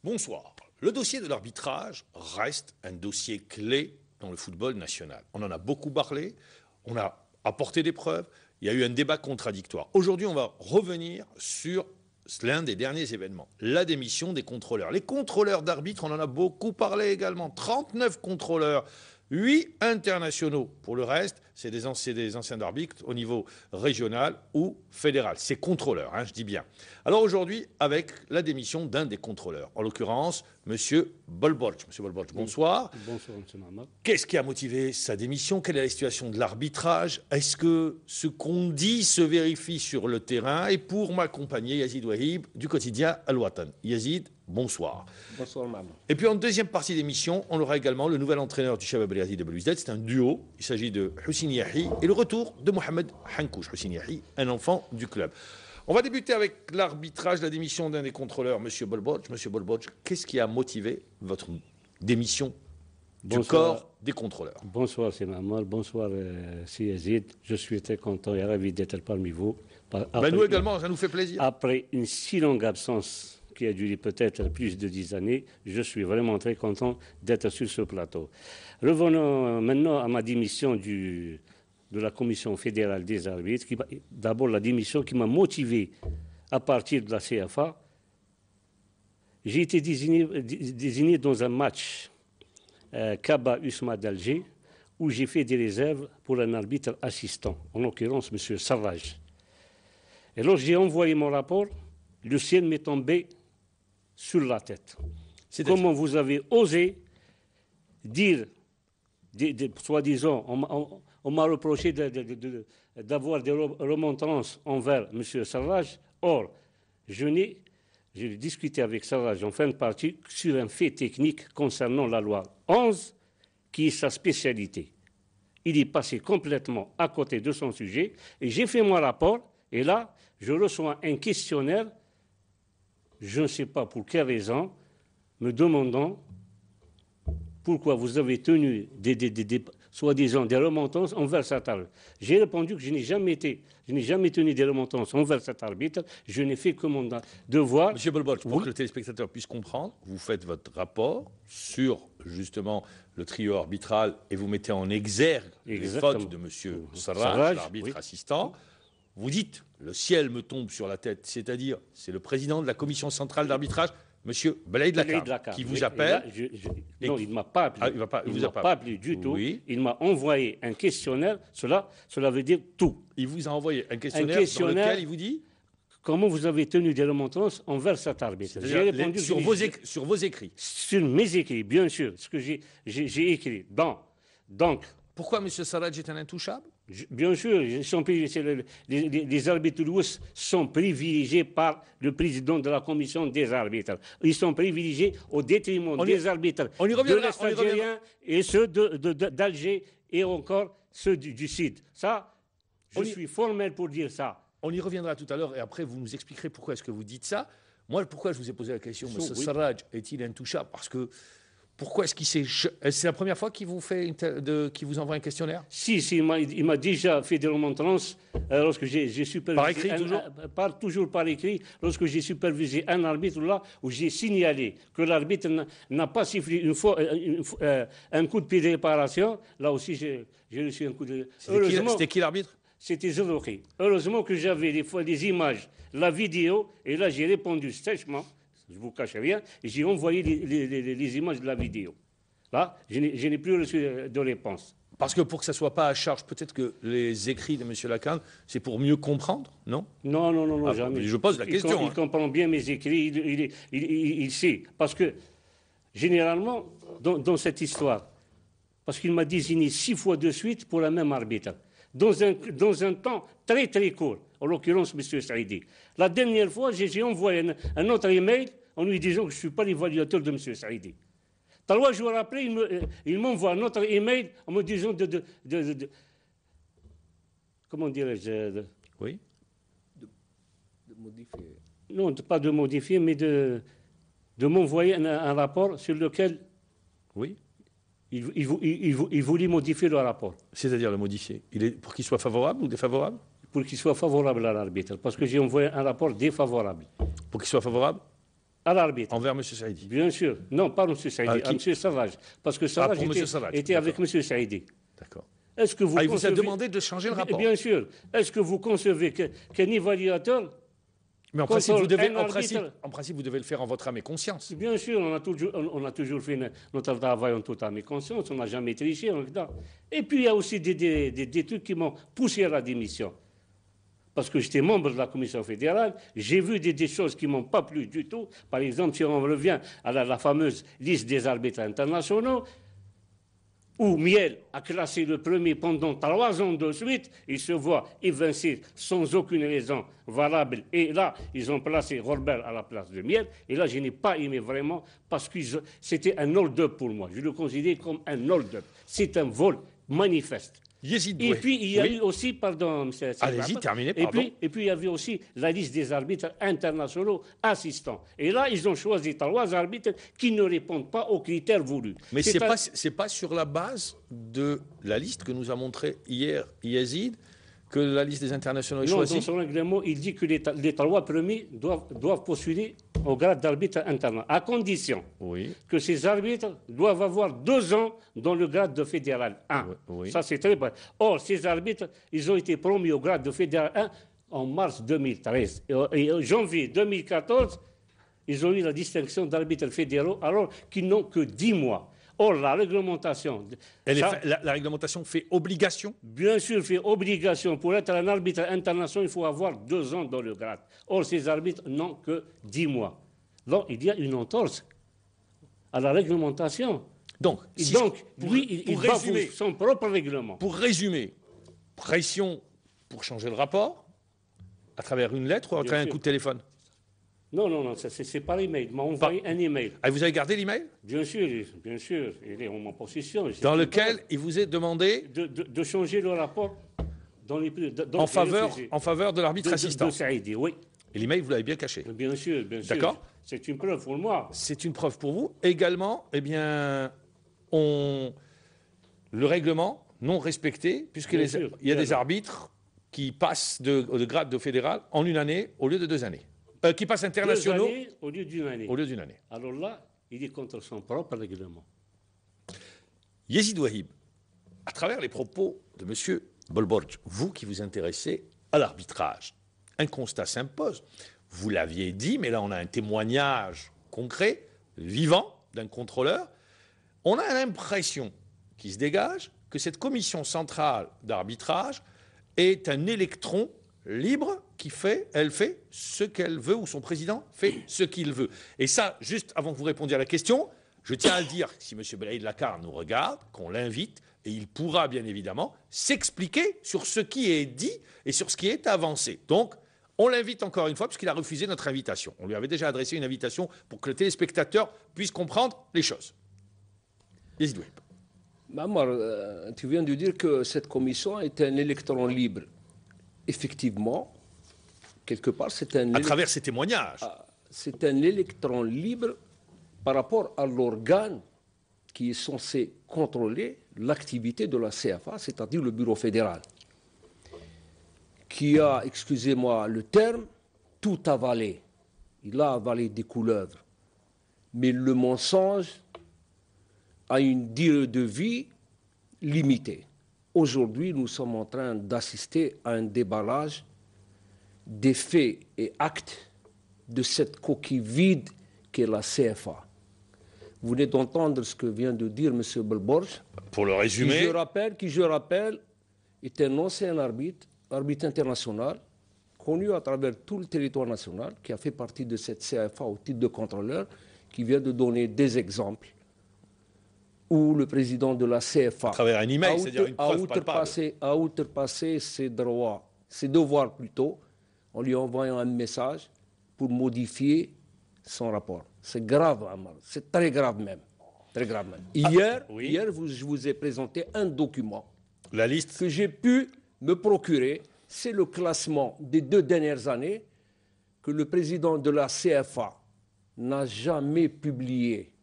Bonsoir. Le dossier de l'arbitrage reste un dossier clé dans le football national. On en a beaucoup parlé, on a apporté des preuves, il y a eu un débat contradictoire. Aujourd'hui, on va revenir sur l'un des derniers événements, la démission des contrôleurs. Les contrôleurs d'arbitres, on en a beaucoup parlé également. 39 contrôleurs, 8 internationaux. Pour le reste, c'est des anciens arbitres au niveau régional ou fédéral. C'est contrôleurs, je dis bien. Alors aujourd'hui, avec la démission d'un des contrôleurs, en l'occurrence, M. Bolborch. M. Bolborch, bonsoir. Bonsoir, M. Mahmoud. Qu'est-ce qui a motivé sa démission? Quelle est la situation de l'arbitrage? Est-ce que ce qu'on dit se vérifie sur le terrain? Et pour m'accompagner, Yazid Wahib, du quotidien Al-Watan. Yazid, bonsoir. Bonsoir, Mahmoud. Et puis en deuxième partie d'émission, on aura également le nouvel entraîneur du Shabab El Yazid de Belouizdad. C'est un duo. Il s'agit de Hussein Yahi et le retour de Mohamed Hankouch. Hussein Yahi, un enfant du club. On va débuter avec l'arbitrage, la démission d'un des contrôleurs, M. Bolborch. M. Bolborch, qu'est-ce qui a motivé votre démission du corps des contrôleurs? Bonsoir, c'est Mahmoud. Bonsoir, c'est Yazid. Je suis très content et ravi d'être parmi vous. Nous également, ça nous fait plaisir. Après une si longue absence qui a duré peut-être plus de 10 années, je suis vraiment très content d'être sur ce plateau. Revenons maintenant à ma démission de la Commission fédérale des arbitres. D'abord, la démission qui m'a motivé à partir de la CFA. J'ai été désigné dans un match Kaba Usma d'Alger, où j'ai fait des réserves pour un arbitre assistant, en l'occurrence M. Sarraj. Et lorsque j'ai envoyé mon rapport, le ciel m'est tombé sur la tête. Comment vous avez osé dire, soi-disant, on m'a reproché d'avoir des remontrances envers M. Sarraj. Or, j'ai discuté avec Sarraj en fin de partie sur un fait technique concernant la loi 11, qui est sa spécialité. Il est passé complètement à côté de son sujet, et j'ai fait mon rapport, et là, je reçois un questionnaire, je ne sais pas pour quelle raison, me demandant pourquoi vous avez tenu soi-disant des remontrances envers cet arbitre. J'ai répondu que je n'ai jamais tenu des remontrances envers cet arbitre, je n'ai fait que mon devoir. Monsieur Bolborch, pour que le téléspectateur puisse comprendre, vous faites votre rapport sur justement le trio arbitral et vous mettez en exergue les fautes de monsieur Sarraj, l'arbitre assistant. Vous dites, le ciel me tombe sur la tête, c'est-à-dire, c'est le président de la commission centrale d'arbitrage, M. Belaïd Lakar, qui vous appelle. Non, il ne m'a pas appelé. Il ne m'a pas appelé du tout. Oui. Il m'a envoyé un questionnaire. Cela veut dire tout. Il vous a envoyé un questionnaire dans lequel il vous dit comment vous avez tenu des remontrances envers cet arbitre. J'ai répondu sur vos écrits. Sur mes écrits, bien sûr. Ce que j'ai écrit. Donc. Pourquoi M. Sarraj est un intouchable? Bien sûr, les arbitres sont privilégiés par le président de la commission des arbitres. Ils sont privilégiés au détriment des arbitres de l'Est algérien et ceux d'Alger et encore ceux du Sud. Ça, je suis formel pour dire ça. On y reviendra tout à l'heure et après vous nous expliquerez pourquoi est-ce que vous dites ça. Moi, pourquoi je vous ai posé la question, M. Sarraj est-il intouchable? Parce que pourquoi est-ce qu'il c'est la première fois qu'il vous envoie un questionnaire? Si, il m'a déjà fait des remontrances lorsque j'ai supervisé. Par écrit toujours? Toujours par écrit. Lorsque j'ai supervisé un arbitre là où j'ai signalé que l'arbitre n'a pas sifflé une fois un coup de pied de réparation, là aussi j'ai reçu un coup de. C'était qui l'arbitre? C'était Zoroki. Heureusement que j'avais des fois des images, la vidéo, et là j'ai répondu sèchement. Je ne vous cache rien, et j'ai envoyé les images de la vidéo. Là, je n'ai plus reçu de réponse. Parce que pour que ça ne soit pas à charge, peut-être que les écrits de M. Lacan, c'est pour mieux comprendre, non? Non, jamais. Je pose la question. Il comprend bien mes écrits, il sait. Parce que, généralement, dans cette histoire, parce qu'il m'a désigné 6 fois de suite pour la même arbitre, dans un temps très très court, en l'occurrence M. Saïdi. La dernière fois, j'ai envoyé un autre email en lui disant que je ne suis pas l'évaluateur de M. Saïdi. 3 jours après, il m'envoie un autre email en me disant comment dirais-je Oui. De modifier. Non, pas de modifier, mais de m'envoyer un rapport sur lequel. Oui. Il voulait modifier le rapport. C'est-à-dire le modifier pour qu'il soit favorable ou défavorable? Pour qu'il soit favorable à l'arbitre, parce que j'ai envoyé un rapport défavorable. Pour qu'il soit favorable? à l'arbitre. Envers M. Saïdi. Bien sûr. Non, pas M. Saïdi, à M. Savage. Parce que Savage était avec M. Saïdi. D'accord. Est-ce que vous il vous a demandé de changer le rapport? Bien sûr. Est-ce que vous concevez qu'un évaluateur... Mais en principe, vous devez le faire en votre âme et conscience. Bien sûr, on a toujours fait notre travail en toute âme et conscience. On n'a jamais triché. Et puis, il y a aussi des trucs qui m'ont poussé à la démission. Parce que j'étais membre de la Commission fédérale, j'ai vu des choses qui ne m'ont pas plu du tout. Par exemple, si on revient à la fameuse liste des arbitres internationaux, où Miel a classé le premier pendant 3 ans de suite, il se voit évincé sans aucune raison valable. Et là, ils ont placé Robert à la place de Miel. Et là, je n'ai pas aimé vraiment parce que c'était un hold-up pour moi. Je le considère comme un hold-up. C'est un vol manifeste. Et puis, il y a eu aussi, pardon, M. Allez-y, terminez, pardon. Et puis, il y avait aussi la liste des arbitres internationaux assistants. Et là, ils ont choisi 3 arbitres qui ne répondent pas aux critères voulus. Mais c'est pas sur la base de la liste que nous a montré hier Yazid que la liste des internationaux est choisie? Non, dans son règlement, il dit que les 3 premiers doivent postuler au grade d'arbitre international, à condition que ces arbitres doivent avoir 2 ans dans le grade de fédéral 1. Ça, c'est très bien. Or, ces arbitres, ils ont été promus au grade de fédéral 1 en mars 2013. Et en janvier 2014, ils ont eu la distinction d'arbitres fédéraux alors qu'ils n'ont que 10 mois. Or, la réglementation... La réglementation fait obligation? Bien sûr, fait obligation. Pour être un arbitre international, il faut avoir 2 ans dans le grade. Or, ces arbitres n'ont que 10 mois. Donc, il y a une entorse à la réglementation. Donc lui, il va son propre règlement. Pour résumer, pression pour changer le rapport, à travers une lettre ou à travers un coup de téléphone? Non, c'est par email. Il m'a envoyé un email. Ah, vous avez gardé l'email? Bien sûr, il est en ma possession. Dans lequel il vous est demandé de changer le rapport en faveur de l'arbitre assistant. De Saïdi, oui. Et l'email, vous l'avez bien caché? Bien sûr. D'accord. C'est une preuve pour moi. C'est une preuve pour vous. Également, eh bien, le règlement non respecté, puisqu'il y a des arbitres qui passent de grade de fédéral en 1 année au lieu de 2 années. Qui passent internationaux 2 années au lieu d'une année. Au lieu d'une année. Alors là, il est contre son propre règlement. Yazid Wahib, à travers les propos de M. Bolborj, vous qui vous intéressez à l'arbitrage, un constat s'impose. Vous l'aviez dit, mais là on a un témoignage concret, vivant, d'un contrôleur. On a l'impression qui se dégage que cette commission centrale d'arbitrage est un électron libre elle fait ce qu'elle veut, ou son président fait ce qu'il veut. Et ça, juste avant que vous répondiez à la question, je tiens à le dire, si M. Belaïd Lakar nous regarde, qu'on l'invite, et il pourra bien évidemment s'expliquer sur ce qui est dit et sur ce qui est avancé. Donc, on l'invite encore une fois, puisqu'il a refusé notre invitation. On lui avait déjà adressé une invitation pour que le téléspectateur puisse comprendre les choses. Yazid Wahib. Mamar, tu viens de dire que cette commission est un électron libre. Effectivement, quelque part, c'est un... À travers ces témoignages. C'est un électron libre par rapport à l'organe qui est censé contrôler l'activité de la CFA, c'est-à-dire le bureau fédéral, qui a, excusez-moi le terme, tout avalé. Il a avalé des couleuvres. Mais le mensonge a une durée de vie limitée. Aujourd'hui, nous sommes en train d'assister à un déballage des faits et actes de cette coquille vide qu'est la CFA. Vous venez d'entendre ce que vient de dire M. Bolborj. Pour le résumer... Qui, je rappelle, est un ancien arbitre international, connu à travers tout le territoire national, qui a fait partie de cette CFA au titre de contrôleur, qui vient de donner des exemples où le président de la CFA à travers un email, c'est-à-dire une preuve a outrepassé ses droits, ses devoirs plutôt, en lui envoyant un message pour modifier son rapport. C'est grave, Amar. C'est très grave même. Très grave même. Hier, je vous ai présenté un document. La liste que j'ai pu me procurer. C'est le classement des 2 dernières années que le président de la CFA n'a jamais publié.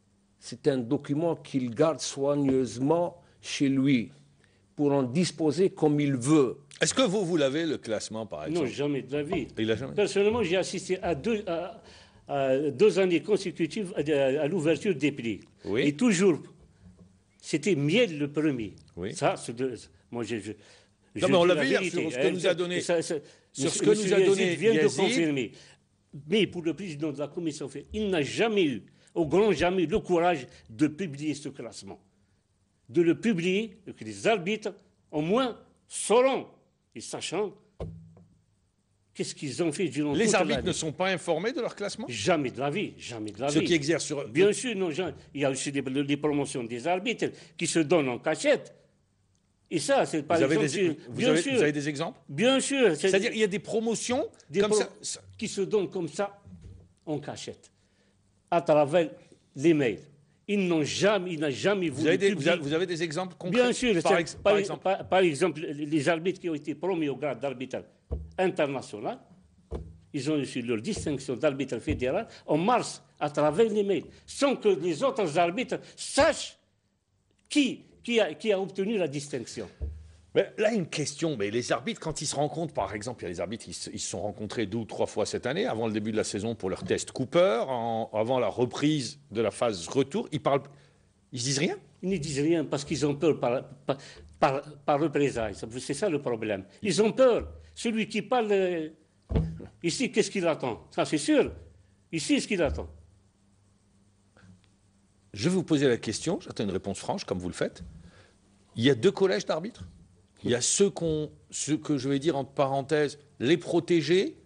C'est un document qu'il garde soigneusement chez lui pour en disposer comme il veut. Est-ce que vous l'avez, le classement, par exemple? Non, jamais de la vie. Il a jamais. Personnellement, j'ai assisté à 2 années consécutives à l'ouverture des prix. Oui. Et toujours, c'était Miel le premier. Oui. Ça, moi, non, mais on l'avait hier sur ce que nous a donné. Sur ce que nous a donné vient de Yazid. confirmer. Mais pour le président de la commission, il n'a jamais eu, au grand jamais, le courage de publier ce classement. De le publier, que les arbitres, au moins, sauront, et sachant, qu'est-ce qu'ils ont fait durant toute Les arbitres l'année. ne sont pas informés de leur classement? Jamais de la vie, jamais de la Ceux vie. qui exercent sur... Bien sûr, non, il y a aussi des promotions des arbitres qui se donnent en cachette. Et ça, c'est pas Vous avez des exemples? Bien sûr. C'est-à-dire il y a des promotions comme ça. Qui se donnent comme ça en cachette, à travers les mails. Il n'a jamais voulu Vous avez des exemples concrets? Bien sûr. Par exemple. Par exemple, les arbitres qui ont été promis au grade d'arbitre international, ils ont reçu leur distinction d'arbitre fédéral en mars à travers les mails, sans que les autres arbitres sachent qui a obtenu la distinction. Mais là, une question. Mais les arbitres, quand ils se rencontrent, par exemple, il y a des arbitres, ils se sont rencontrés 2 ou 3 fois cette année, avant le début de la saison pour leur test Cooper, avant la reprise de la phase retour. Ils se disent rien? Ils ne disent rien parce qu'ils ont peur par représailles. C'est ça le problème. Ils ont peur. Celui qui parle, ici, qu'est-ce qu'il attend? Ça, c'est sûr. Ici, ce qu'il attend. Je vais vous poser la question, j'attends une réponse franche, comme vous le faites. Il y a 2 collèges d'arbitres. Il y a ceux que je vais dire entre parenthèses, les protégés,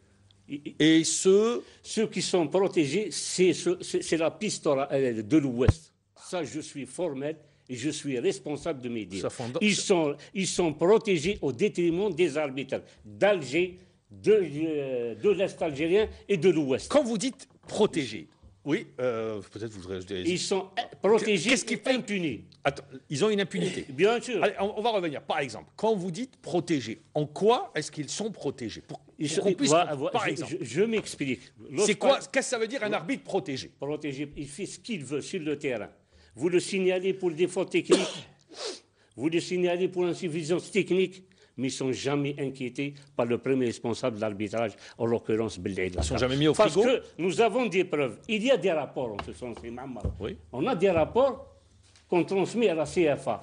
et ceux... Ceux qui sont protégés, c'est la piste de l'Ouest. Ça, je suis formel et je suis responsable de mes dires. Ils sont protégés au détriment des arbitres d'Alger, de l'Est algérien et de l'Ouest. Quand vous dites protégés, oui, peut-être vous voudrez... Ils sont protégés et impunis. Attends, ils ont une impunité. Bien sûr. Allez, on va revenir. Par exemple, quand vous dites protégés, en quoi est-ce qu'ils sont protégés? Par exemple. Je m'explique. C'est quoi? Qu'est-ce que ça veut dire un arbitre protégé? Protégé, il fait ce qu'il veut sur le terrain. Vous le signalez pour des fautes techniques, vous le signalez pour insuffisance technique, mais ils ne sont jamais inquiétés par le premier responsable de l'arbitrage, en l'occurrence Belhaïd. Ils ne sont jamais mis au frigo? Parce que nous avons des preuves. Il y a des rapports en ce sens, Mamar. Oui. On a des rapports qu'on transmet à la CFA.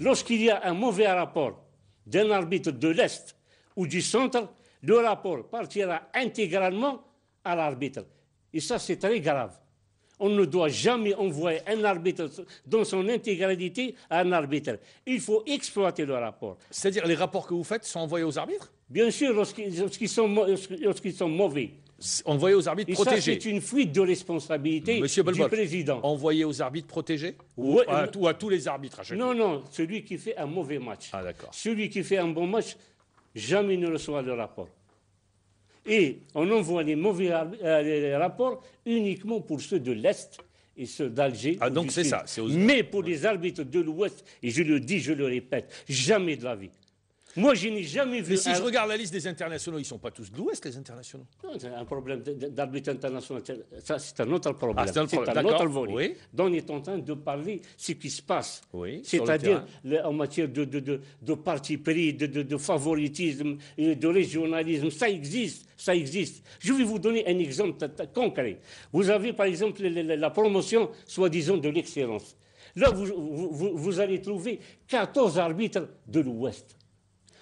Lorsqu'il y a un mauvais rapport d'un arbitre de l'Est ou du centre, le rapport partira intégralement à l'arbitre. Et ça, c'est très grave. On ne doit jamais envoyer un arbitre dans son intégralité à un arbitre. Il faut exploiter le rapport. C'est-à-dire les rapports que vous faites sont envoyés aux arbitres? Bien sûr, lorsqu'ils sont mauvais. Envoyés aux arbitres protégés? C'est une fuite de responsabilité du président. Envoyés aux arbitres protégés? Ou à tous les arbitres à chaque fois? Non, celui qui fait un mauvais match. Ah, d'accord. Celui qui fait un bon match, jamais ne reçoit le rapport. Et on envoie les mauvais rapports uniquement pour ceux de l'Est et ceux d'Alger. Ah, donc c'est ça. Mais pour les arbitres de l'Ouest, et je le dis, je le répète, jamais de la vie. Moi, je n'ai jamais vu... Mais si je regarde la liste des internationaux, ils ne sont pas tous de l'Ouest, les internationaux? Non, c'est un problème d'arbitre international. Ça, c'est un autre problème. C'est un autre volet. Oui. Donc, on est en train de parler de ce qui se passe. Oui, c'est-à-dire en matière de parti pris, de favoritisme, de régionalisme. Ça existe. Ça existe. Je vais vous donner un exemple concret. Vous avez, par exemple, la promotion, soi-disant, de l'excellence. Là, vous allez trouver 14 arbitres de l'Ouest.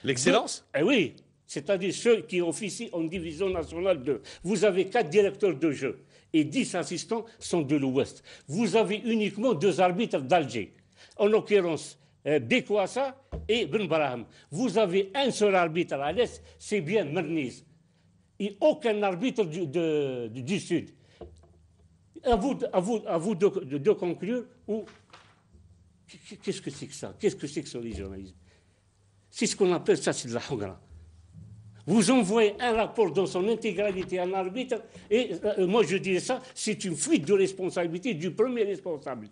L'excellence? Eh oui, c'est-à-dire ceux qui officient en division nationale 2. Vous avez 4 directeurs de jeu et 10 assistants sont de l'Ouest. Vous avez uniquement 2 arbitres d'Alger, en l'occurrence Bekwassa et Ben Brahim. Vous avez un seul arbitre à l'Est, c'est bien Merniz. Et aucun arbitre du Sud. À vous de conclure, qu'est-ce que c'est que ça? Qu'est-ce que c'est que ce régionalisme? C'est ce qu'on appelle ça, c'est de la hogra. Vous envoyez un rapport dans son intégralité à un arbitre, et moi je dirais ça, c'est une fuite de responsabilité du premier responsable.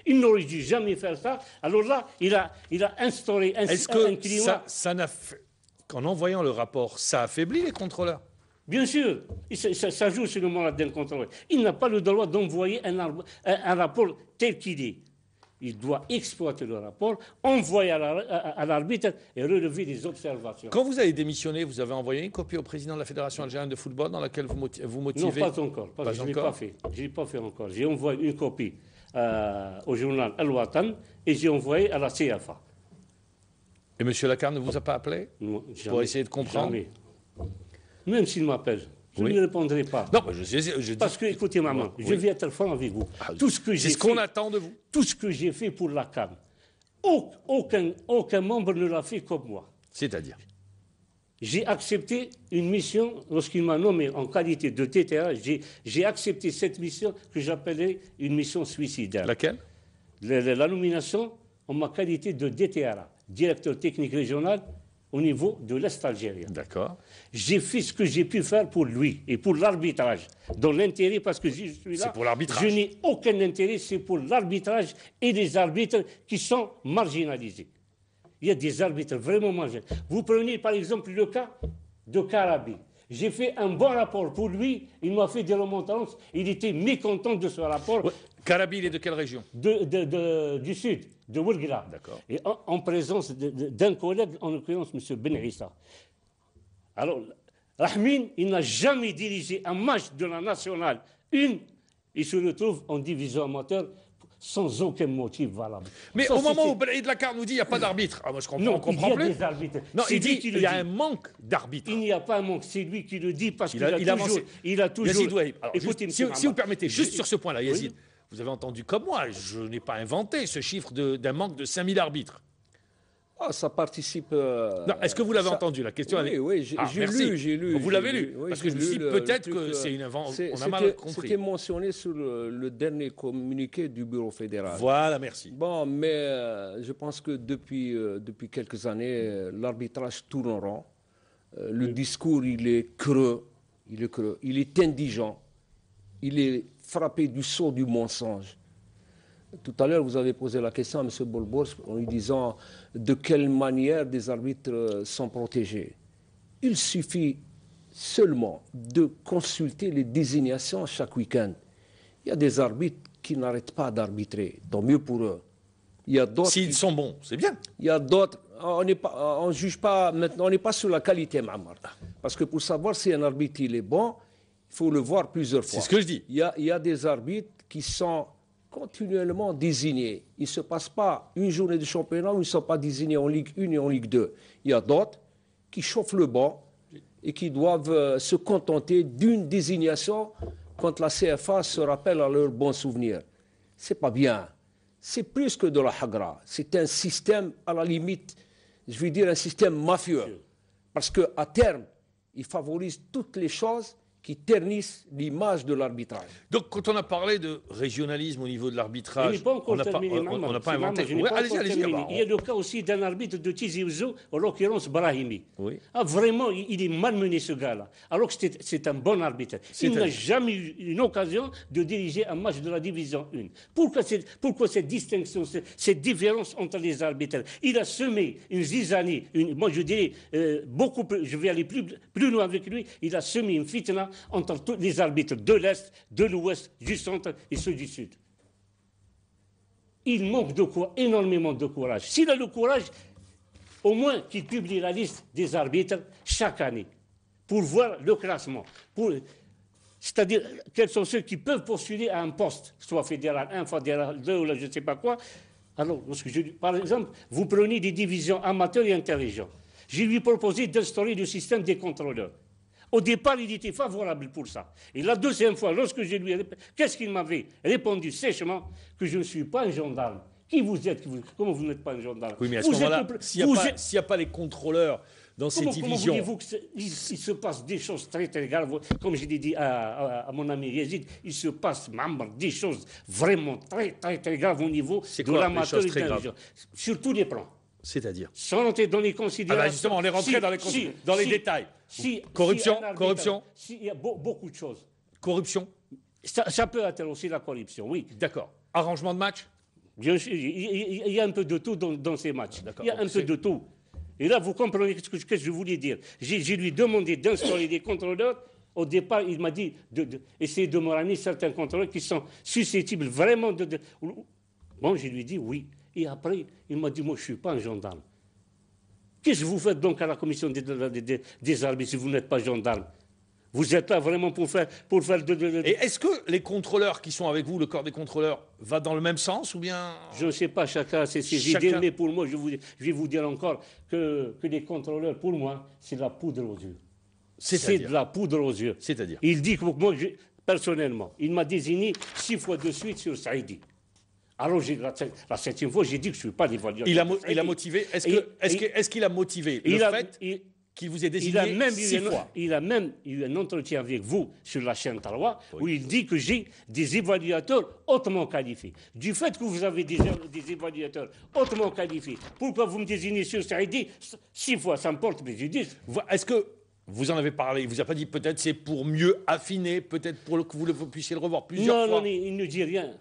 Il n'aurait dû jamais faire ça. Alors là, il a instauré un climat... Est-ce que ça n'a fait... qu'en envoyant le rapport, ça affaiblit les contrôleurs? Bien sûr, ça joue sur le moral d'un contrôleur. Il n'a pas le droit d'envoyer un rapport tel qu'il est. Il doit exploiter le rapport, envoyer à l'arbitre et relever des observations. Quand vous avez démissionné, vous avez envoyé une copie au président de la Fédération algérienne de football dans laquelle vous motivez? Non, pas encore. Je ne l'ai pas fait. Je l'ai pas fait encore. J'ai envoyé une copie au journal Al-Watan et j'ai envoyé à la CFA. Et M. Lacarne ne vous a pas appelé pour essayer de comprendre? Jamais. Même s'il m'appelle, je ne répondrai pas. Non, je Parce que, écoutez, maman, je vais être franc avec vous. C'est ce qu'on attend de vous. Tout ce que j'ai fait pour la CAN, aucun membre ne l'a fait comme moi. C'est-à-dire? J'ai accepté une mission, lorsqu'il m'a nommé en qualité de TTA, j'ai accepté cette mission que j'appelais une mission suicidaire. Laquelle? La nomination en ma qualité de DTRA, directeur technique régional au niveau de l'Est algérien. D'accord. J'ai fait ce que j'ai pu faire pour lui et pour l'arbitrage, dans l'intérêt, parce que si je suis là, c'est pour l'arbitrage. Je n'ai aucun intérêt, c'est pour l'arbitrage et les arbitres qui sont marginalisés. Il y a des arbitres vraiment marginalisés. Vous prenez par exemple le cas de Karabi. J'ai fait un bon rapport pour lui, il m'a fait des remontrances, il était mécontent de ce rapport. Ouais. Karabi, il est de quelle région? Du sud, de Ouargla. D'accord. Et en présence d'un collègue, en l'occurrence M. Ben Issa. Alors, Rahmin, il n'a jamais dirigé un match de la nationale. Il se retrouve en division amateur sans aucun motif valable. Mais ça, au moment où Belhaïd Lacar nous dit qu'il n'y a pas d'arbitre, moi je comprends, on comprend plus. Il y a des arbitres. Non, il dit qu'il y a un manque d'arbitres. Il n'y a pas un manque, c'est lui qui le dit parce qu'il a toujours... Yazid Ouahib, écoutez, si vous permettez, juste sur ce point-là, Yazid, oui. Vous avez entendu comme moi, je n'ai pas inventé ce chiffre d'un manque de 5000 arbitres. Ah, ça participe... non, est-ce que vous l'avez entendu? La question, oui, oui, j'ai lu. Vous l'avez lu? Oui, parce que je me suis dit, peut-être que c'est une invention. On a mal compris. C'était mentionné sur le dernier communiqué du Bureau fédéral. Voilà, merci. Bon, mais je pense que depuis quelques années, l'arbitrage tourne en rond. Le discours, il est creux, il est indigent, il est frappé du sceau du mensonge. Tout à l'heure, vous avez posé la question à M. Bolbors en lui disant de quelle manière des arbitres sont protégés. Il suffit seulement de consulter les désignations chaque week-end. Il y a des arbitres qui n'arrêtent pas d'arbitrer, tant mieux pour eux. Il y a d'autres. S'ils sont bons, c'est bien. Il y a d'autres. On juge pas maintenant, on n'est pas sur la qualité, Mamar. Parce que pour savoir si un arbitre il est bon, il faut le voir plusieurs fois. C'est ce que je dis. Il y a des arbitres qui sont continuellement désignés. Il ne se passe pas une journée de championnat où ils ne sont pas désignés en Ligue 1 et en Ligue 2. Il y a d'autres qui chauffent le banc et qui doivent se contenter d'une désignation quand la CFA se rappelle à leurs bons souvenirs. Ce n'est pas bien. C'est plus que de la hagra. C'est un système, à la limite, je vais dire un système mafieux. Parce qu'à terme, il favorise toutes les choses qui ternissent l'image de l'arbitrage. Donc, quand on a parlé de régionalisme au niveau de l'arbitrage, on n'a pas inventé. Allez-y. Il y a le cas aussi d'un arbitre de Tizi Ouzou, en l'occurrence Brahimi. Oui. Ah, vraiment, il est malmené ce gars-là. Alors que c'est un bon arbitre. Il n'a jamais eu une occasion de diriger un match de la Division 1. Pourquoi cette distinction, cette différence entre les arbitres? Il a semé une zizanie, moi je dirais beaucoup plus, je vais aller plus loin avec lui, il a semé une fitna entre tous les arbitres de l'Est, de l'Ouest, du Centre et ceux du Sud. Il manque énormément de courage. S'il a le courage, au moins qu'il publie la liste des arbitres chaque année pour voir le classement. C'est-à-dire quels sont ceux qui peuvent postuler à un poste, soit fédéral 1, fédéral 2 ou là, je ne sais pas quoi. Alors, par exemple, vous prenez des divisions amateurs et interrégions. Je lui ai proposé d'instaurer le système des contrôleurs. Au départ, il était favorable pour ça. Et la deuxième fois, lorsque je lui ai répondu, qu'est-ce qu'il m'avait répondu sèchement? Que je ne suis pas un gendarme. Qui vous êtes? Comment vous n'êtes pas un gendarme? Oui, mais à ce moment-là, s'il n'y a pas les contrôleurs dans ces divisions... Comment voulez-vous qu'il se passe des choses très, très graves? Comme je l'ai dit à mon ami Yazid, il se passe des choses vraiment très, très, très graves au niveau de l'amateur et de la région. Sur tous les plans. C'est-à-dire? Sans rentrer dans les considérations. Ah ben justement, on est rentré dans les détails. Corruption. Il y a beaucoup de choses. Corruption. Ça peut être aussi la corruption, oui. D'accord. Arrangement de match? Bien sûr, il y a un peu de tout dans ces matchs. Il y a un peu de tout. Et là, vous comprenez ce que je voulais dire. J'ai lui demandé d'instaurer des contrôleurs. Au départ, il m'a dit d'essayer de me ramener certains contrôleurs qui sont susceptibles vraiment Bon, je lui dis oui. Et après, il m'a dit, moi, je ne suis pas un gendarme. Qu'est-ce que vous faites donc à la commission des arbitres si vous n'êtes pas gendarme? Vous êtes là vraiment pour faire Et est-ce que les contrôleurs qui sont avec vous, le corps des contrôleurs, va dans le même sens ou bien... Je ne sais pas, chacun a ses idées, mais pour moi, je vais vous dire encore que les contrôleurs, pour moi, c'est de la poudre aux yeux. C'est de la poudre aux yeux. C'est-à-dire? Il dit que moi, personnellement, il m'a désigné 6 fois de suite sur Saïdi. Alors, la 7e fois, j'ai dit que je ne suis pas l'évaluateur. Il a motivé. Est-ce qu'il a motivé le fait qu'il vous ait désigné 6 fois? Il a même eu un entretien avec vous sur la chaîne Talois où il dit que j'ai des évaluateurs hautement qualifiés. Du fait que vous avez des évaluateurs hautement qualifiés, pourquoi vous me désignez sur Saïdi 6 fois? Ça me porte préjudice. Est-ce que vous en avez parlé? Il vous a pas dit peut-être c'est pour mieux affiner, peut-être pour que vous puissiez le revoir plusieurs fois? Non, il ne dit rien.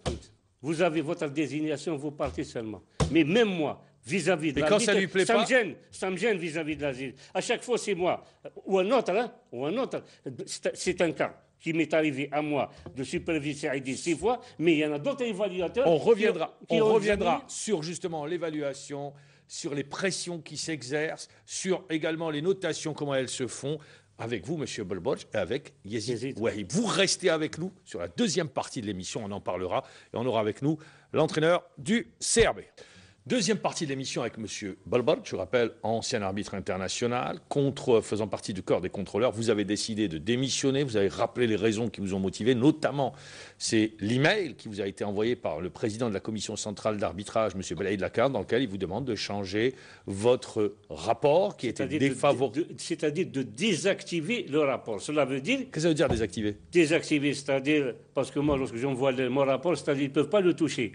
Vous avez votre désignation, vous partez seulement. Mais même moi, vis-à-vis de l'arbitre, ça lui plaît pas, ça me gêne vis-à-vis de l'asile. À chaque fois, c'est moi. Ou un autre. C'est un cas qui m'est arrivé à moi de superviser Saïdi 6 fois, mais il y en a d'autres évaluateurs. On reviendra sur justement l'évaluation, sur les pressions qui s'exercent, sur également les notations, comment elles se font. Avec vous, M. Bolboj, et avec Yazid Wahib. Vous restez avec nous sur la deuxième partie de l'émission, on en parlera, et on aura avec nous l'entraîneur du CRB. Deuxième partie de l'émission avec M. Bolboj, je rappelle, ancien arbitre international, faisant partie du corps des contrôleurs. Vous avez décidé de démissionner, vous avez rappelé les raisons qui vous ont motivé, notamment c'est l'email qui vous a été envoyé par le président de la commission centrale d'arbitrage, M. Belaïd Lakarne, dans lequel il vous demande de changer votre rapport qui était défavorable. C'est-à-dire de désactiver le rapport. Cela veut dire... Qu'est-ce que ça veut dire désactiver? Désactiver, c'est-à-dire, parce que moi, lorsque j'envoie mon rapport, c'est-à-dire qu'ils ne peuvent pas le toucher.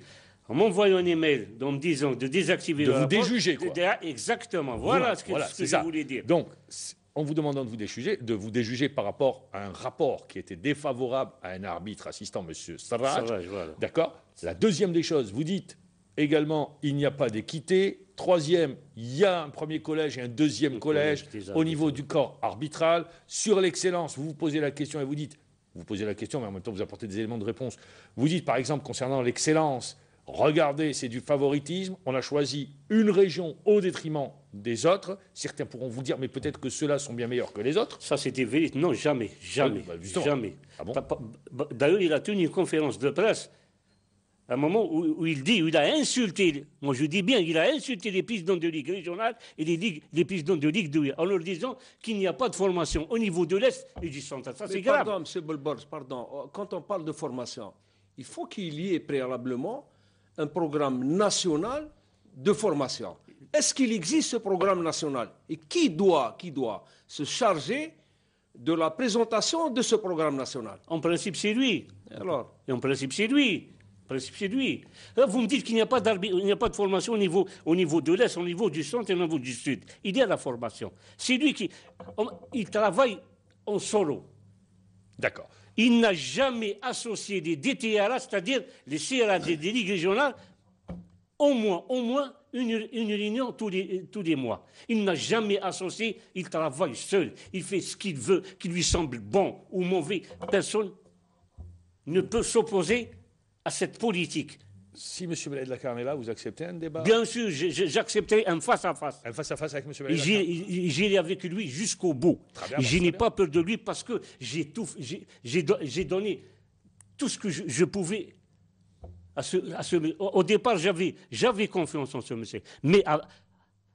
En m'envoyant un email en me disant de désactiver le rapport... De vous déjuger, quoi. Exactement. Voilà ce que je voulais dire. Donc, en vous demandant de vous déjuger par rapport à un rapport qui était défavorable à un arbitre assistant, M. Sarraj, voilà. D'accord? La deuxième des choses, vous dites également, il n'y a pas d'équité. Troisième, il y a un premier collège et un deuxième collège au niveau du corps arbitral. Sur l'excellence, vous vous posez la question et vous dites... Vous posez la question, mais en même temps, vous apportez des éléments de réponse. Vous dites, par exemple, concernant l'excellence... Regardez, c'est du favoritisme. On a choisi une région au détriment des autres. Certains pourront vous dire, mais peut-être que ceux-là sont bien meilleurs que les autres. Ça, c'était vérité. Non, jamais. Jamais. Jamais. Ah bon? D'ailleurs, il a tenu une conférence de presse à un moment où il a insulté, moi je dis bien, il a insulté les présidents de ligue régionale et les présidents de ligue 2 en leur disant qu'il n'y a pas de formation au niveau de l'Est et du Centre. Ça, c'est grave. Pardon, M. Bolboj, pardon. Quand on parle de formation, il faut qu'il y ait préalablement un programme national de formation. Est-ce qu'il existe ce programme national? Et qui doit se charger de la présentation de ce programme national? En principe, c'est lui. Alors? Et en principe, c'est lui. Alors, vous me dites qu'il n'y a pas de formation au niveau de l'Est, au niveau du Centre et au niveau du Sud. Il y a la formation. C'est lui il travaille en solo. D'accord. Il n'a jamais associé des DTRA, c'est-à-dire les CRA des ligues régionales, au moins une réunion tous les mois. Il n'a jamais associé, il travaille seul, il fait ce qu'il veut, qui lui semble bon ou mauvais. Personne ne peut s'opposer à cette politique. Si M. Belaïd Lakarne est là, vous acceptez un débat? Bien sûr, j'accepterai un face-à-face. Un face-à-face avec M. Belaïd Lakarne? J'irai avec lui jusqu'au bout. Je n'ai pas peur de lui parce que j'ai donné tout ce que je pouvais au départ, j'avais confiance en ce monsieur. Mais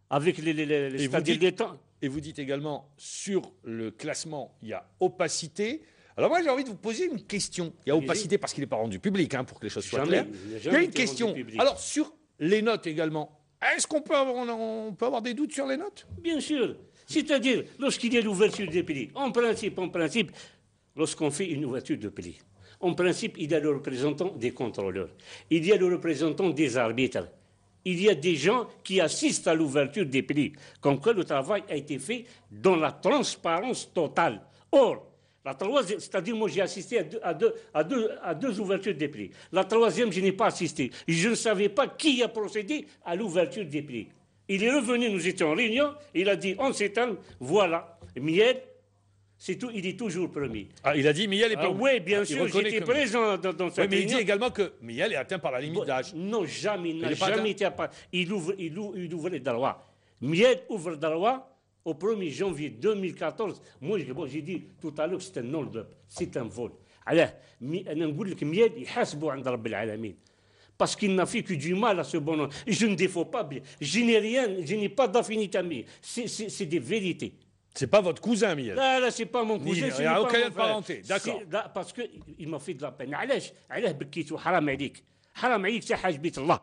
avec les temps... Et vous dites également, sur le classement, il y a opacité. Alors moi, j'ai envie de vous poser une question. Il y a opacité parce qu'il n'est pas rendu public, pour que les choses soient claires. Il y a une question. Alors, sur les notes également, est-ce qu'on peut avoir des doutes sur les notes? Bien sûr. C'est-à-dire, lorsqu'il y a l'ouverture des pays, en principe, lorsqu'on fait une ouverture de pays, en principe, il y a le représentant des contrôleurs, il y a le représentant des arbitres, il y a des gens qui assistent à l'ouverture des pays, comme quoi le travail a été fait dans la transparence totale. Or, la troisième, c'est-à-dire moi j'ai assisté à deux ouvertures des prix. La troisième, je n'ai pas assisté. Je ne savais pas qui a procédé à l'ouverture des prix. Il est revenu, nous étions en réunion, il a dit, on s'éteint, voilà, miel, C'est tout, il est toujours premier. Ah, il a dit Miel est pas. Oui, bien Il sûr, reconnaît j'étais que- présent dans cette Oui, mais il dit réunion. également que Miel est atteint par la limite d'âge. Non, jamais, il n'a est pas jamais atteint. été à part. Il ouvre les droits. Miel ouvre les droits au 1er janvier 2014. Moi, j'ai dit tout à l'heure que c'est un hold-up, c'est un vol. Alors, أنا نقول لك ميال يحاسبوا عند رب العالمين. Parce qu'il n'a fait que du mal à ce bonhomme. Et je ne défends pas bien. Je n'ai rien, je n'ai pas d'affinité à lui. C'est des vérités. C'est pas votre cousin, Miel. Là, c'est pas mon cousin. Il n'y a aucun lien de parenté. D'accord. Parce qu'il m'a fait de la peine. علاش بكيتو حرام عليك. حرام عليك تاع حاج بيت الله.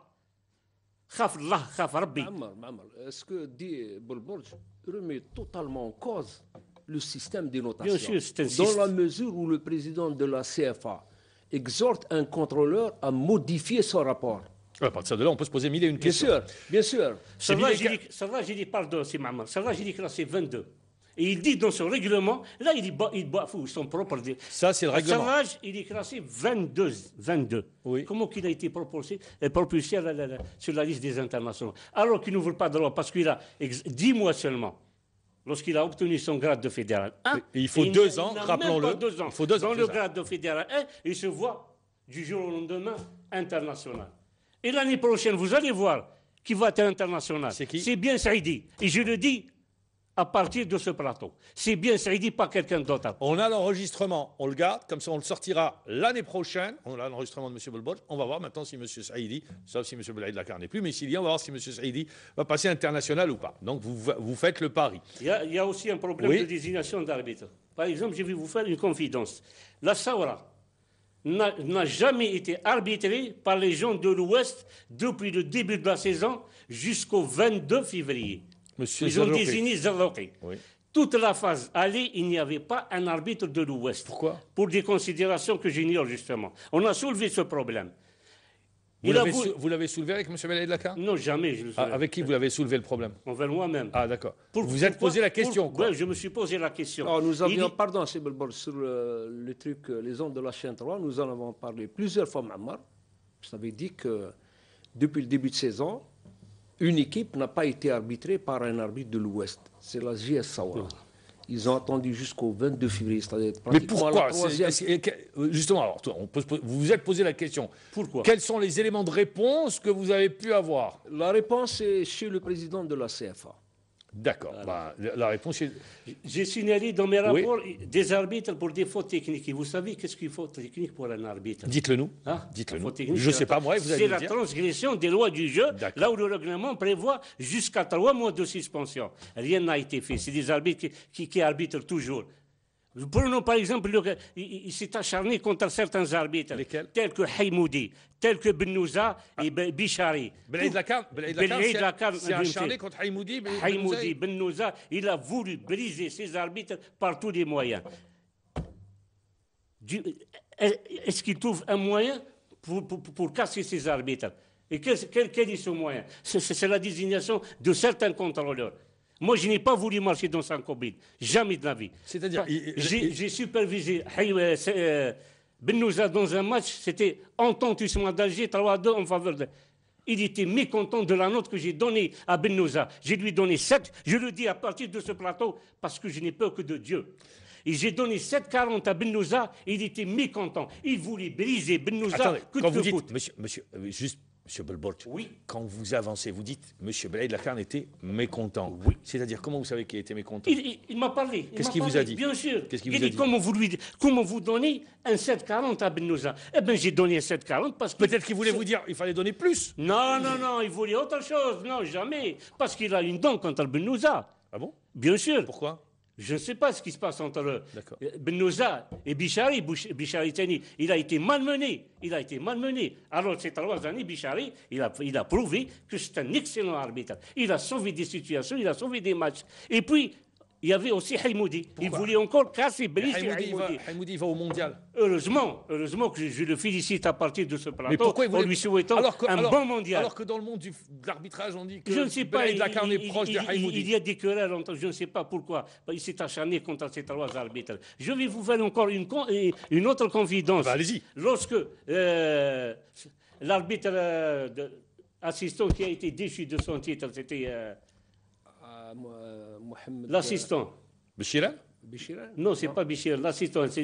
خاف الله خاف ربي. Mamar, est-ce que dit Bolborj remet totalement en cause le système des notations? Bien sûr, c'est un Dans système. la mesure où le président de la CFA exhorte un contrôleur à modifier son rapport. À partir de là, on peut se poser mille et une Bien questions. sûr, bien sûr. Ça bien va, les j'ai dit, pardon, c'est maman. Ça va, j'ai dit que là, c'est 22. Et il dit dans son règlement, là, il bafoue son propre. Ça, c'est le règlement. Savage, il est classé 22. Oui. Comment qu'il a été propulsé sur la liste des internationaux? Alors qu'il n'ouvre pas de droit, parce qu'il a 10 mois seulement. Lorsqu'il a obtenu son grade de fédéral 1, Et il faut et 2 ans, n'a même rappelons-le. pas 2 ans. Il faut 2 ans, Dans c'est le ça. grade de fédéral 1, il se voit du jour au lendemain international. Et l'année prochaine, vous allez voir qui va être international. C'est qui? C'est bien Saïdi. Et je le dis à partir de ce plateau. C'est bien Saïdi, pas quelqu'un d'autre. On a l'enregistrement, on le garde, comme ça on le sortira l'année prochaine. On a l'enregistrement de M. Bolborj. On va voir maintenant si M. Saïdi, sauf si M. Belaïd Lakar n'est plus, mais s'il y a, on va voir si M. Saïdi va passer international ou pas. Donc vous faites le pari. Il y a aussi un problème Oui. de désignation d'arbitre. Par exemple, je vais vous faire une confidence. La Saoura n'a jamais été arbitrée par les gens de l'Ouest depuis le début de la saison jusqu'au 22 février. Monsieur Ils ont Zarrouki. désigné Zarrouki. Oui. Toute la phase allée, il n'y avait pas un arbitre de l'Ouest. Pourquoi? Pour des considérations que j'ignore justement. On a soulevé ce problème. Vous Il a l'avez voulu- vous l'avez soulevé avec M. Belaïd Lakar? Non, jamais je le Ah, soulève. avec qui vous l'avez soulevé le problème? Envers moi-même. Ah, d'accord. Pour- Vous vous êtes pourquoi- posé la question, quoi. Ouais, je me suis posé la question. Alors, nous Il avions, dit- pardon, c'est Bolborj, sur le truc, les ondes de la chaîne 3, nous en avons parlé plusieurs fois, Mamar. Vous avez dit que depuis le début de saison, une équipe n'a pas été arbitrée par un arbitre de l'Ouest. C'est la JS Saoura. Ils ont attendu jusqu'au 22 février, c'est-à-dire Mais pratiquement la pourquoi? troisième. Justement, alors, vous vous êtes posé la question. Pourquoi? Quels sont les éléments de réponse que vous avez pu avoir? La réponse est chez le président de la CFA. D'accord. Bah, la réponse est... J'ai signalé dans mes Oui. rapports des arbitres pour des fautes techniques. Et vous savez qu'est-ce qu'il faut technique pour un arbitre? Dites-le nous. Hein? Dites-le La nous. faute technique, Je ne c'est sais la- pas, moi, vous allez c'est me la dire. transgression des lois du jeu, D'accord. là où le règlement prévoit jusqu'à 3 mois de suspension. Rien n'a été fait. C'est des arbitres qui arbitrent toujours. Prenons par exemple, il s'est acharné contre certains arbitres, Lesquels? tels que Haïmoudi, tels que Bennouza et Bichari. Belaïd Lakar Belaïd Lakar, c'est acharné contre Haïmoudi. Haïmoudi, Bennouza, il a voulu briser ses arbitres par tous les moyens. Est-ce qu'il trouve un moyen pour casser ses arbitres? Et quel est ce moyen? C'est la désignation de certains contrôleurs. Moi, je n'ai pas voulu marcher dans un cobine. Jamais de la vie. C'est-à-dire, J'ai supervisé Bennouza dans un match, c'était entente Usman d'Alger, 3-2 en faveur de... Il était mécontent de la note que j'ai donnée à Bennouza. Je lui ai donné 7, je le dis à partir de ce plateau, parce que je n'ai peur que de Dieu. Et j'ai donné 7,40 à Bennouza, il était mécontent. Il voulait briser Bennouza. Attendez, coûte quand que vous dites, coûte. juste, monsieur Bolborj, Oui. quand vous avancez, vous dites, monsieur Belaïd Lakar était mécontent. Oui. C'est-à-dire, comment vous savez qu'il était mécontent? Il m'a parlé. Qu'est-ce m'a qu'il vous parlé, a dit? Bien sûr. Qu'est-ce qu'il Il vous a dit dit? comment vous donnez un 7,40 à Bennouza? Eh bien, j'ai donné un 7,40 parce que... Peut-être qu'il voulait vous dire il fallait donner plus. Non, il voulait autre chose. Non, jamais. Parce qu'il a une dent contre Bennouza. Ah bon? Bien sûr. Pourquoi? Je ne sais pas ce qui se passe entre D'accord. Bennouza et Bichari. Bichari Tani, il a été malmené. Alors, ces 3 années, Bichari, il a prouvé que c'est un excellent arbitre. Il a sauvé des situations, il a sauvé des matchs. Et puis, il y avait aussi Haïmoudi. Il Pourquoi? voulait encore casser, briser Haïmoudi. Haïmoudi va au mondial. Heureusement que je le félicite à partir de ce Mais plateau pourquoi il en voulait... lui souhaitant un bon mondial. Alors que dans le monde de l'arbitrage, on dit que Je ne sais pas, Belaïd Lakar est proche de Haïmoudi. il y a des querelles entre, je ne sais pas pourquoi. Il s'est acharné contre ces 3 arbitres. Je vais vous faire encore une autre confidence. Bah, allez-y. Lorsque l'arbitre assistant qui a été déchu de son titre, c'était Mohamed l'assistant. Bechira? Bichira? Non, c'est pas Bichir. Là,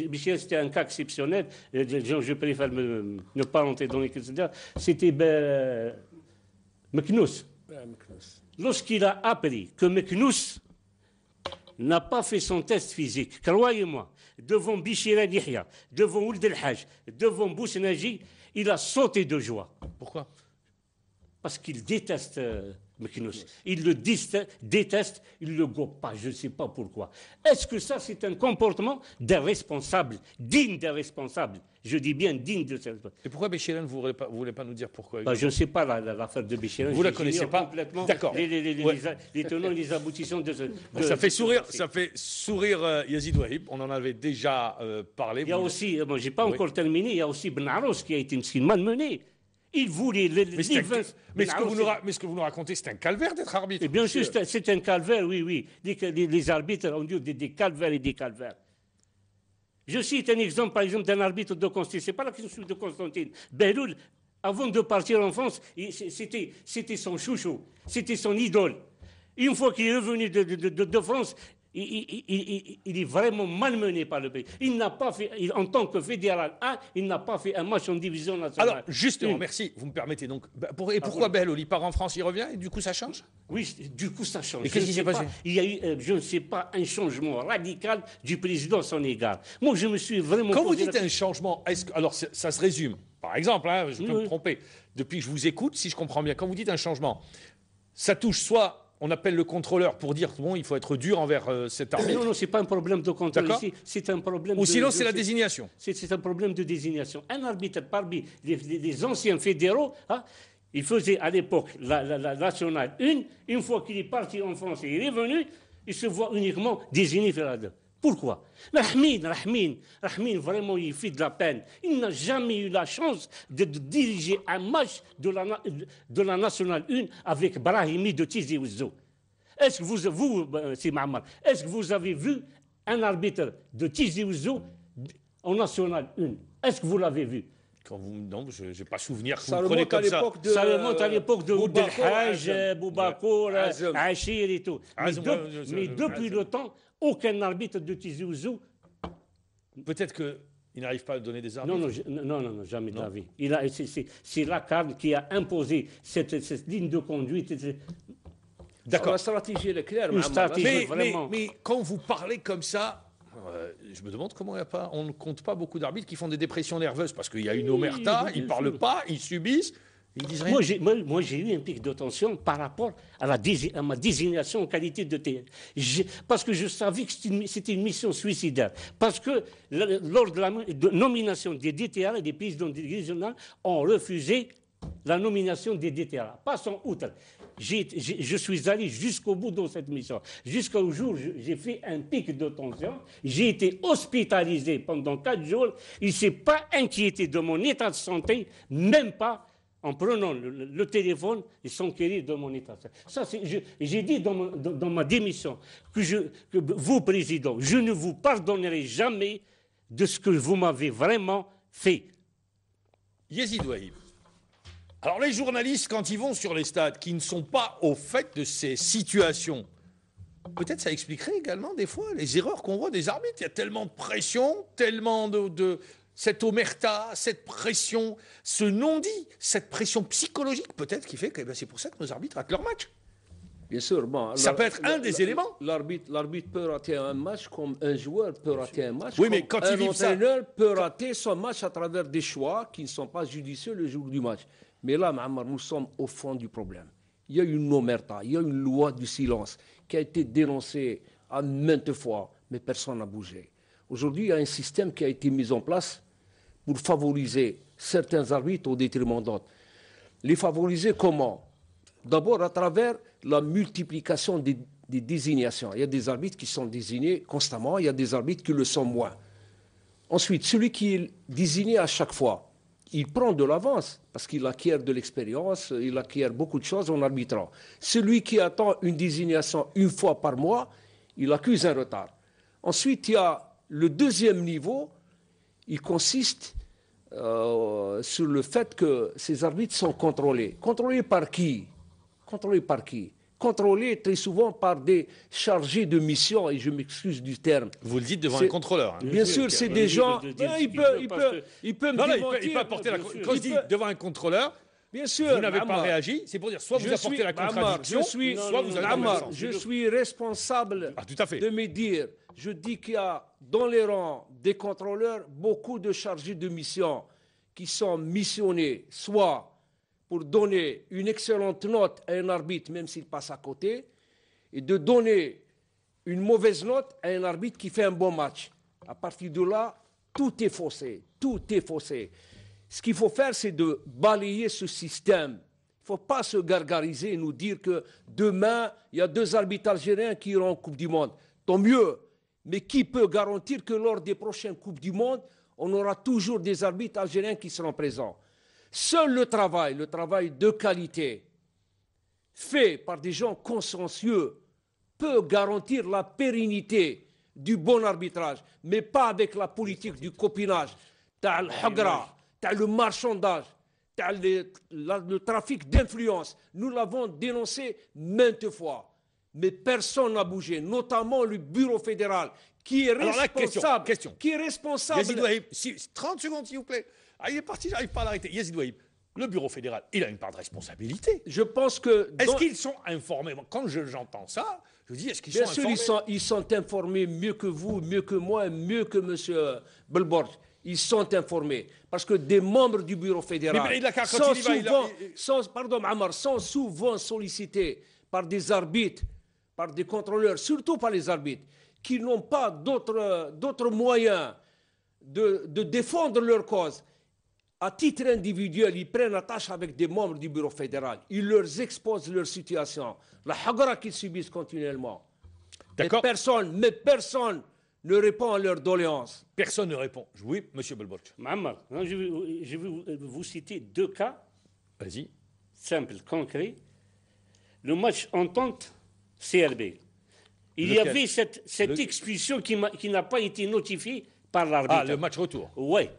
Bichir, c'était un cas exceptionnel. Je préfère ne pas rentrer dans les questions. C'était Meknous. Lorsqu'il a appris que Meknous n'a pas fait son test physique, croyez-moi, devant Bichira Yahya, devant Ould El Haj, devant Boussnaji, il a sauté de joie. Pourquoi? Parce qu'il déteste Meknous. Il le déteste, il ne le gobe pas, je ne sais pas pourquoi. Est-ce que ça, c'est un comportement d'un responsable, digne d'un responsable? Je dis bien digne de ce responsable. Et pourquoi Béchiren, vous ne voulez pas nous dire pourquoi? Je ne sais pas l'affaire de Béchiren. Vous ne la connaissez pas? Complètement. D'accord. Les tenants et les aboutissants de ce... Ça fait sourire Yazid Wahib, on en avait déjà parlé. Il y a aussi, je n'ai pas encore terminé, il y a aussi Ben Arous qui a été malmené. Il voulait mais ce que vous nous racontez, c'est un calvaire d'être arbitre. Et bien sûr, c'est un calvaire, oui. Les arbitres ont dit des calvaires et des calvaires. Je cite un exemple, par exemple, d'un arbitre de Constantine. Ce n'est pas la question de Constantine. Beloul, avant de partir en France, c'était son chouchou, c'était son idole. Une fois qu'il est revenu de France, il est vraiment malmené par le pays. Il n'a pas fait, en tant que fédéral 1, il n'a pas fait un match en division nationale. Alors, justement, merci, vous me permettez donc. Pourquoi Beloul, il part en France, il revient et du coup ça change? Oui, du coup ça change. Et qu'est-ce qui s'est passé? Il y a eu, je ne sais pas, un changement radical du président à son égard. Moi, je me suis vraiment... Quand vous dites un changement, alors ça se résume. Par exemple, je peux me tromper. Depuis que je vous écoute, si je comprends bien, quand vous dites un changement, ça touche soit... On appelle le contrôleur pour dire bon, il faut être dur envers cet arbitre. Non, c'est pas un problème de contrôle ici, c'est un problème. Ou sinon, c'est la désignation. C'est un problème de désignation. Un arbitre parmi les anciens fédéraux, il faisait à l'époque la nationale 1. Une fois qu'il est parti en France et il est venu, il se voit uniquement désigné fédéral. Pourquoi? Rahmin, vraiment, il fait de la peine. Il n'a jamais eu la chance de diriger un match de la Nationale 1 avec Brahimi de Tizi Ouzou. Est-ce que vous c'est Mahamar, est-ce que vous avez vu un arbitre de Tizi Ouzou en Nationale 1? Est-ce que vous l'avez vu? Non, je n'ai pas souvenir que ça vous prenez comme ça. Ça remonte à l'époque de Ould El Haj, Boubakour, Achir et tout. Mais depuis le temps, aucun arbitre de Tizi Ouzou. Peut-être qu'il n'arrive pas à donner des arbitres. Non, jamais de la vie. C'est la CAN qui a imposé cette ligne de conduite. D'accord. La stratégie est claire. Mais quand vous parlez comme ça, je me demande comment on ne compte pas beaucoup d'arbitres qui font des dépressions nerveuses parce qu'il y a une omerta, ils ne parlent pas, ils subissent. Ils disent rien. Moi, j'ai eu un pic de tension par rapport à ma désignation en qualité de TR. Parce que je savais que c'était une mission suicidaire. Parce que lors de la nomination des DTR et des présidents régionaux ont refusé la nomination des DTR. Passons outre. Je suis allé jusqu'au bout de cette mission. Jusqu'au jour où j'ai fait un pic de tension. J'ai été hospitalisé pendant 4 jours. Il ne s'est pas inquiété de mon état de santé, même pas en prenant le téléphone et s'enquérir de mon état. Ça, j'ai dit dans ma démission que vous, Président, je ne vous pardonnerai jamais de ce que vous m'avez vraiment fait. Yazid Wahib. Alors les journalistes, quand ils vont sur les stades, qui ne sont pas au fait de ces situations, peut-être ça expliquerait également des fois les erreurs qu'on voit des arbitres. Il y a tellement de pression, tellement de cette omerta, cette pression, ce non-dit, cette pression psychologique peut-être qui fait que c'est pour ça que nos arbitres ratent leur match. Bien sûr, ça peut être un des éléments. L'arbitre peut rater un match comme un joueur peut rater un match. Oui, mais quand un entraîneur peut rater son match à travers des choix qui ne sont pas judicieux le jour du match. Mais là, Mahamar, nous sommes au fond du problème. Il y a une omerta, il y a une loi du silence qui a été dénoncée à maintes fois, mais personne n'a bougé. Aujourd'hui, il y a un système qui a été mis en place pour favoriser certains arbitres au détriment d'autres. Les favoriser comment? D'abord à travers la multiplication des désignations. Il y a des arbitres qui sont désignés constamment, il y a des arbitres qui le sont moins. Ensuite, celui qui est désigné à chaque fois, il prend de l'avance parce qu'il acquiert de l'expérience, il acquiert beaucoup de choses en arbitrant. Celui qui attend une désignation une fois par mois, il accuse un retard. Ensuite, il y a le deuxième niveau, il consiste sur le fait que ces arbitres sont contrôlés. Contrôlés par qui? Contrôlés par qui? contrôlés très souvent par des chargés de mission, et je m'excuse du terme. Vous le dites devant un contrôleur. Hein. Bien sûr, c'est des gens... Il peut me démentir. Il peut apporter la... Quand je dis devant un contrôleur, bien sûr, vous n'avez pas réagi, c'est pour dire soit vous apportez la contradiction, soit vous allez dans le sens. Je suis responsable tout à fait. de me dire, je dis qu'il y a dans les rangs des contrôleurs beaucoup de chargés de mission qui sont missionnés, soit pour donner une excellente note à un arbitre, même s'il passe à côté, et de donner une mauvaise note à un arbitre qui fait un bon match. À partir de là, tout est faussé, tout est faussé. Ce qu'il faut faire, c'est de balayer ce système. Il ne faut pas se gargariser et nous dire que demain, il y a 2 arbitres algériens qui iront en Coupe du Monde. Tant mieux. Mais qui peut garantir que lors des prochaines Coupes du Monde, on aura toujours des arbitres algériens qui seront présents? Seul le travail de qualité, fait par des gens consciencieux, peut garantir la pérennité du bon arbitrage, mais pas avec la politique du copinage, t'as le hagra, t'as le marchandage, t'as le trafic d'influence. Nous l'avons dénoncé maintes fois, mais personne n'a bougé, notamment le bureau fédéral, qui est responsable. Question. Qui est responsable. Yazid Wahib, 30 secondes s'il vous plaît. Ah, il est parti, j'arrive pas à l'arrêter. Yazid Wahib, le bureau fédéral, il a une part de responsabilité. Je pense que... Est-ce qu'ils sont informés? Quand j'entends ça, je dis, est-ce qu'ils sont informés? Bien sûr, ils sont informés mieux que vous, mieux que moi, mieux que M. Belborg. Ils sont informés. Parce que des membres du bureau fédéral sont souvent sollicités par des arbitres, par des contrôleurs, surtout par les arbitres, qui n'ont pas d'autres moyens de défendre leur cause. À titre individuel, ils prennent attache avec des membres du bureau fédéral. Ils leur exposent leur situation, la hagra qu'ils subissent continuellement. D'accord. Mais personne ne répond à leurs doléances. Personne ne répond. Oui, M. Belborg. Mohamed, je vais vous citer 2 cas. Vas-y. Simples, concrets. Le match entente CRB. Il y avait cette expulsion qui n'a pas été notifiée par l'arbitre. Ah, le match retour. Oui.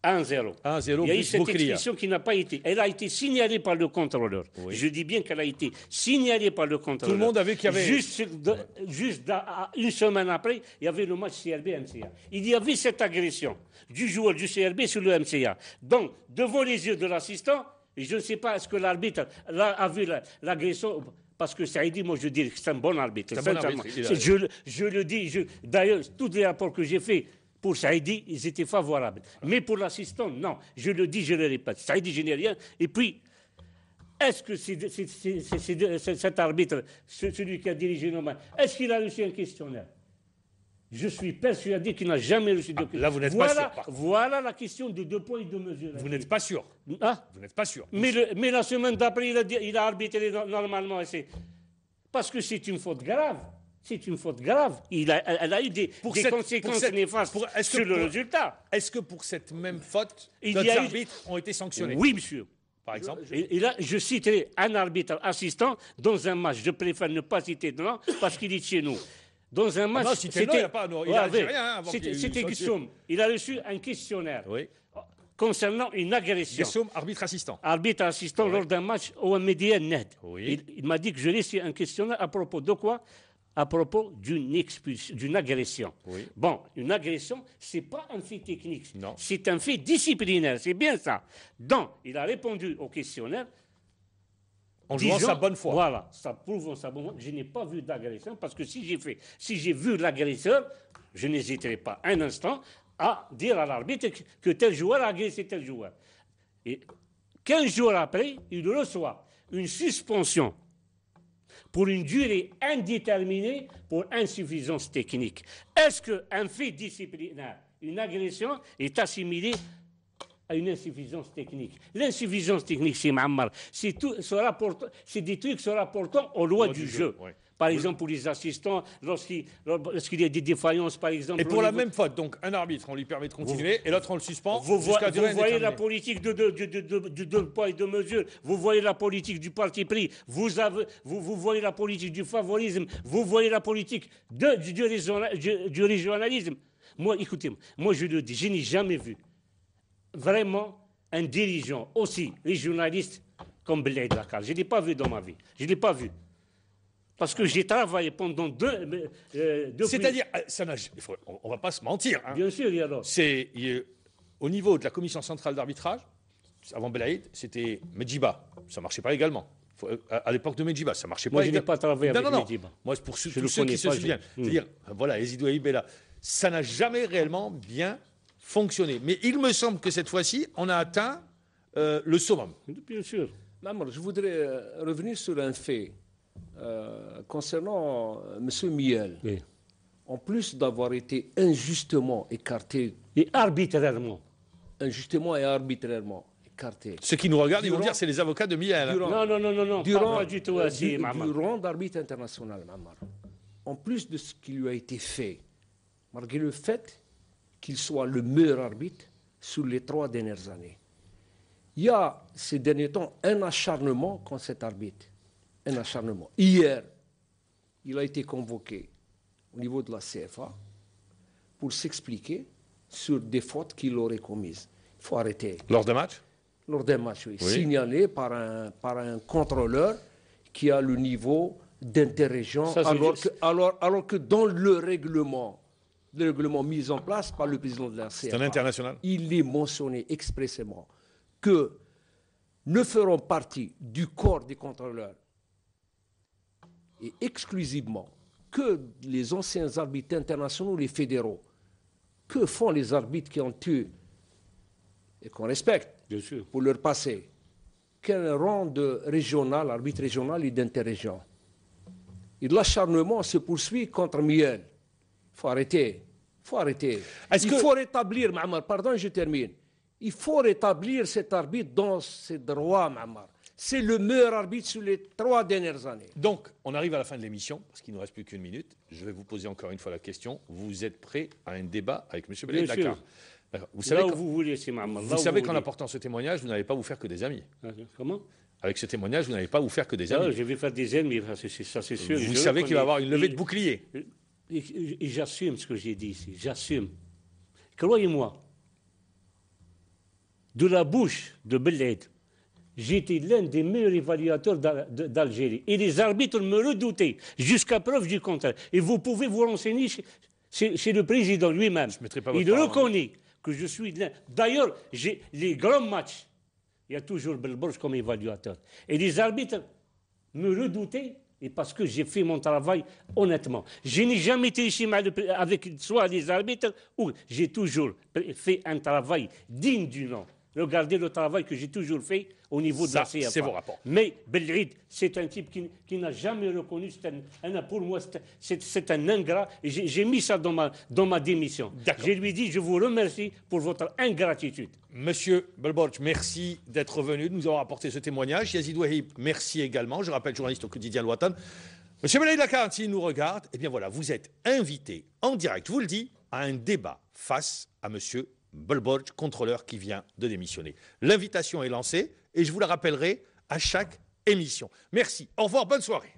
1-0. 1-0. Il y a eu cette expulsion qui n'a pas été. Elle a été signalée par le contrôleur. Oui. Je dis bien qu'elle a été signalée par le contrôleur. Tout le monde a vu qu'il y avait... Juste une semaine après, il y avait le match CRB-MCA. Il y avait cette agression du joueur du CRB sur le MCA. Donc, devant les yeux de l'assistant, je ne sais pas, est-ce que l'arbitre a vu l'agression... Parce que Saïdi, moi je dis que c'est un bon arbitre. Je le dis, d'ailleurs, tous les rapports que j'ai faits pour Saïdi, ils étaient favorables. Mais pour l'assistant, non. Je le dis, je le répète. Saïdi, je n'ai rien. Et puis, est-ce que cet arbitre, celui qui a dirigé nos mains, est-ce qu'il a reçu un questionnaire? Je suis persuadé qu'il n'a jamais reçu de questionnaire. Là, vous n'êtes pas sûr. Voilà la question de 2 poids et 2 mesures. Vous n'êtes pas sûr. Ah? Vous n'êtes pas sûr. Mais la semaine d'après, il a arbitré normalement. Parce que c'est une faute grave. C'est une faute grave. Elle a eu des conséquences néfastes sur le résultat. Est-ce que pour cette même faute, les arbitres ont été sanctionnés? Oui, monsieur. Par exemple? Et là, je citerai un arbitre assistant dans un match. Je préfère ne pas citer de nom parce qu'il est chez nous. Dans un match, c'était Guissoum. Il a reçu un questionnaire concernant une agression. Guissoum, arbitre assistant. Arbitre assistant lors d'un match au Média Ned. Il m'a dit que je laissais un questionnaire à propos de quoi? À propos d'une agression. Bon, une agression, ce n'est pas un fait technique. C'est un fait disciplinaire. C'est bien ça. Donc, il a répondu au questionnaire. En jouant sa bonne foi. Voilà, ça prouve sa bonne foi. Je n'ai pas vu d'agression parce que si j'ai vu l'agresseur, je n'hésiterai pas un instant à dire à l'arbitre que tel joueur a agressé tel joueur. Et 15 jours après, il reçoit une suspension pour une durée indéterminée pour insuffisance technique. Est-ce qu'un fait disciplinaire, une agression, est assimilé à une insuffisance technique? L'insuffisance technique, c'est Ma'ammar. C'est des trucs se rapportant aux lois du jeu. Par exemple, pour les assistants, lorsqu'il y a des défaillances, par exemple... Et pour la même faute, donc un arbitre, on lui permet de continuer, et l'autre, on le suspend. Vous voyez la politique de 2 poids et 2 mesures, vous voyez la politique du parti pris, vous voyez la politique du favorisme, vous voyez la politique du régionalisme. Moi, écoutez, moi je le dis, je n'ai jamais vu vraiment un dirigeant aussi régionaliste comme Belaïd Lakal. Je ne l'ai pas vu dans ma vie. Je ne l'ai pas vu. Parce que j'ai travaillé pendant deux... C'est-à-dire, on ne va pas se mentir. Hein. Bien sûr, alors. Au niveau de la commission centrale d'arbitrage, avant Belaïd, c'était Medjiba. Ça ne marchait pas également. À l'époque de Medjiba, ça ne marchait pas. Moi, je n'ai pas travaillé avec Medjiba. Moi, pour tous ceux qui se souviennent. C'est-à-dire, voilà, Ezidou Aïb est là. Ça n'a jamais réellement bien fonctionné. Mais il me semble que cette fois-ci, on a atteint le summum. Bien sûr. Maman, je voudrais revenir sur un fait concernant M. Miel. Oui. En plus d'avoir été injustement écarté. Et arbitrairement. Injustement et arbitrairement écarté. Ceux qui nous regardent, ils vont dire c'est les avocats de Miel. Non, pas du tout ainsi, du rang d'arbitre international, Mamar. En plus de ce qui lui a été fait, malgré le fait qu'il soit le meilleur arbitre sur les 3 dernières années. Il y a ces derniers temps un acharnement contre cet arbitre. Un acharnement. Hier, il a été convoqué au niveau de la CFA pour s'expliquer sur des fautes qu'il aurait commises. Il faut arrêter. Lors d'un match? Lors d'un match, oui. Signalé par un contrôleur qui a le niveau d'interrégion, alors que dans le règlement mis en place par le président de la CFA, c'est un international. Il est mentionné expressément que ne feront partie du corps des contrôleurs et exclusivement que les anciens arbitres internationaux, les fédéraux. Que font les arbitres qui ont tué et qu'on respecte pour leur passé? Quel rang de régional, arbitre régional et d'interrégion? Et l'acharnement se poursuit contre Miel. Il faut arrêter. Il faut arrêter. Il faut rétablir, Mahamar, pardon, je termine. Il faut rétablir cet arbitre dans ses droits, Mahamar. C'est le meilleur arbitre sur les 3 dernières années. Donc, on arrive à la fin de l'émission, parce qu'il ne nous reste plus qu'une minute. Je vais vous poser encore une fois la question. Vous êtes prêt à un débat avec M. Belaïd Dakar? Vous savez, vous voulez, vous savez qu'en apportant ce témoignage, vous n'allez pas vous faire que des amis. Comment? Avec ce témoignage, vous n'allez pas vous faire que des amis. Je vais faire des ennemis, ça c'est sûr. Vous savez qu'il va y avoir une levée de bouclier. Et j'assume ce que j'ai dit ici. J'assume. Croyez-moi, de la bouche de Belaïd, j'étais l'un des meilleurs évaluateurs d'Algérie. Et les arbitres me redoutaient, jusqu'à preuve du contraire. Et vous pouvez vous renseigner chez le président lui-même. Il reconnaît que je suis l'un. D'ailleurs, les grands matchs, il y a toujours Belborge comme évaluateur. Et les arbitres me redoutaient, et parce que j'ai fait mon travail honnêtement. Je n'ai jamais été ici avec soit les arbitres, ou j'ai toujours fait un travail digne du nom. Regardez le travail que j'ai toujours fait au niveau de la CFA. C'est vos rapports. Mais Belaïd, c'est un type qui n'a jamais reconnu. Pour moi, c'est un ingrat. Et j'ai mis ça dans ma démission. Je lui dis, je vous remercie pour votre ingratitude. Monsieur Belborge, merci d'être venu, de nous avoir apporté ce témoignage. Yazid Ouahib, merci également. Je rappelle, journaliste au quotidien L'Ouatan. Monsieur Belaïd Dakar, s'il nous regarde, eh bien voilà, vous êtes invité en direct, je vous le dis, à un débat face à monsieur Belborge, contrôleur qui vient de démissionner. L'invitation est lancée et je vous la rappellerai à chaque émission. Merci. Au revoir. Bonne soirée.